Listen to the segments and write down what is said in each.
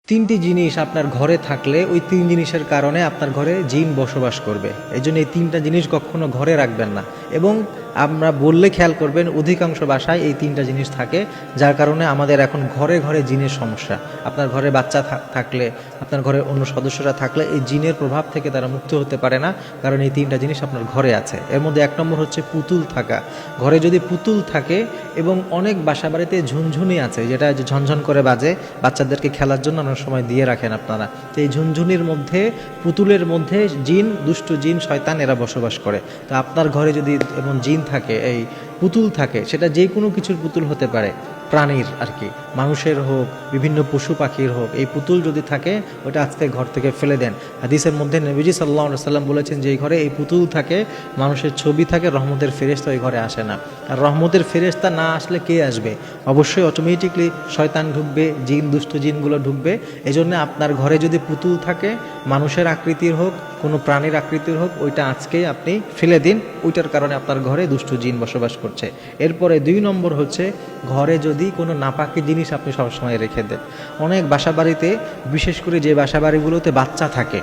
তিনটি জিনিস আপনার ঘরে থাকলে ওই তিন জিনিসের কারণে আপনার ঘরে জিন বসবাস করবে। এই জন্য এই তিনটা জিনিস কখনো ঘরে রাখবেন না। এবং আমরা বললে খেয়াল করবেন, অধিকাংশ বাসায় এই তিনটা জিনিস থাকে, যার কারণে আমাদের এখন ঘরে ঘরে জিনের সমস্যা। আপনার ঘরে বাচ্চা থাকলে, আপনার ঘরে অন্য সদস্যরা থাকলে এই জিনের প্রভাব থেকে তারা মুক্ত হতে পারে না, কারণ এই তিনটা জিনিস আপনার ঘরে আছে। এর মধ্যে এক নম্বর হচ্ছে পুতুল থাকা। ঘরে যদি পুতুল থাকে, এবং অনেক বাসা বাড়িতে ঝুনঝুনি আছে, যেটা ঝনঝন করে বাজে, বাচ্চাদেরকে খেলার জন্য অনেক সময় দিয়ে রাখেন আপনারা। তো এই ঝুনঝুনির মধ্যে, পুতুলের মধ্যে জিন, দুষ্ট জিন, শয়তান এরা বসবাস করে। তো আপনার ঘরে যদি এমন জিন থাকে, এই পুতুল থাকে, সেটা যে কোনো কিছুর পুতুল হতে পারে, প্রাণীর আর কি, মানুষের হোক, বিভিন্ন পশু পাখির হোক, এই পুতুল যদি থাকে ওটা আজকে ঘর থেকে ফেলে দেন। হাদিসের মধ্যে নবীজি সাল্লাল্লাহু আলাইহি সাল্লাম বলেছেন যে এই ঘরে এই পুতুল থাকে, মানুষের ছবি থাকে, রহমতের ফেরেশতা ওই ঘরে আসে না। আর রহমতের ফেরেশতা না আসলে কে আসবে? অবশ্যই অটোমেটিকলি শয়তান ঢুকবে, জিন, দুষ্ট জিনগুলো ঢুকবে। এজন্য আপনার ঘরে যদি পুতুল থাকে, মানুষের আকৃতির হোক, কোনো প্রাণীর আকৃতির হোক, ওইটা আজকেই আপনি ফেলে দিন। ওইটার কারণে আপনার ঘরে দুষ্ট জিন বসবাস করছে। এরপরে 2 নম্বর হচ্ছে, ঘরে যদি কোনো নাপাকি জিনিস আপনি সবসময় রেখে দেন। অনেক বাসাবাড়িতে, বিশেষ করে যে বাসাবাড়িগুলোতে বাচ্চা থাকে,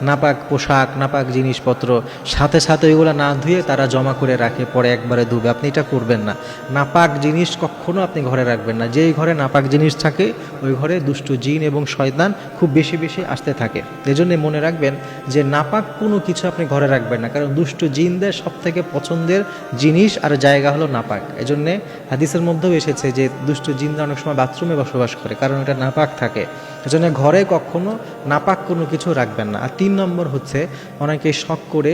নাপাক পোশাক, নাপাক জিনিসপত্র সাথে সাথে ওইগুলো না ধুয়ে তারা জমা করে রাখে, পরে একবারে ধুবে। আপনি এটা করবেন না। নাপাক জিনিস কখনো আপনি ঘরে রাখবেন না। যেই ঘরে নাপাক জিনিস থাকে, ওই ঘরে দুষ্ট জিন এবং শয়তান খুব বেশি বেশি আসতে থাকে। এজন্য মনে রাখবেন যে নাপাক কোনো কিছু আপনি ঘরে রাখবেন না, কারণ দুষ্ট জিনদের সবথেকে পছন্দের জিনিস আর জায়গা হলো নাপাক। এজন্যে হাদিসের মধ্যেও এসেছে যে দুষ্ট জিনরা অনেক সময় বাথরুমে বসবাস করে, কারণ এটা নাপাক থাকে। এজন্য ঘরে কখনো নাপাক কোনো কিছু রাখবেন না। আর 3 নম্বর হচ্ছে, অনেকে শখ করে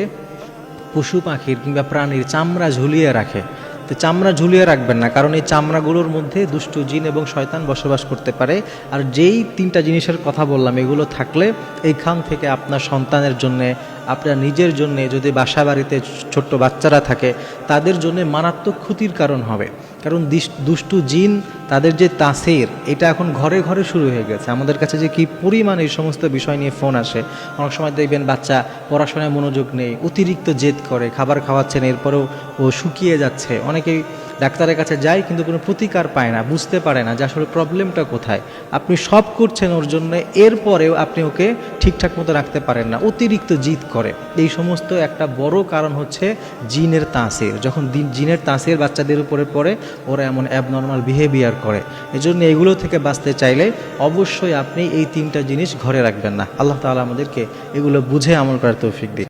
পশু পাখির কিংবা প্রাণীর চামড়া ঝুলিয়ে রাখে। তো চামড়া ঝুলিয়ে রাখবেন না, কারণ এই চামড়াগুলোর মধ্যে দুষ্ট জিন এবং শয়তান বসবাস করতে পারে। আর যেই 3টা জিনিসের কথা বললাম, এগুলো থাকলে এইখান থেকে আপনার সন্তানের জন্যে, আপনার নিজের জন্যে, যদি বাসা বাড়িতে ছোট্ট বাচ্চারা থাকে তাদের জন্য মারাত্মক ক্ষতির কারণ হবে। কারণ দুষ্টু জিন, তাদের যে তাসির, এটা এখন ঘরে ঘরে শুরু হয়ে গেছে। আমাদের কাছে যে কি পরিমাণ এই সমস্ত বিষয় নিয়ে ফোন আসে। অনেক সময় দেখবেন বাচ্চা পড়াশোনায় মনোযোগ নেই, অতিরিক্ত জেদ করে, খাবার খাওয়াচ্ছেন এরপরেও ও শুকিয়ে যাচ্ছে। অনেকেই ডাক্তারের কাছে যায় কিন্তু কোনো প্রতিকার পায় না, বুঝতে পারে না যে আসলে প্রবলেমটা কোথায়। আপনি সব করছেন ওর জন্য, এরপরেও আপনি ওকে ঠিকঠাক মতো রাখতে পারেন না, অতিরিক্ত জিদ করে। এই সমস্ত একটা বড় কারণ হচ্ছে জিনের তাসির। যখন জিনের তাসির বাচ্চাদের উপরে পড়ে, ওরা এমন অ্যাবনর্মাল বিহেভিয়ার করে। এজন্য এগুলো থেকে বাঁচতে চাইলে অবশ্যই আপনি এই 3টা জিনিস ঘরে রাখবেন না। আল্লাহ তাআলা আমাদেরকে এগুলো বুঝে আমল করার তৌফিক দিন।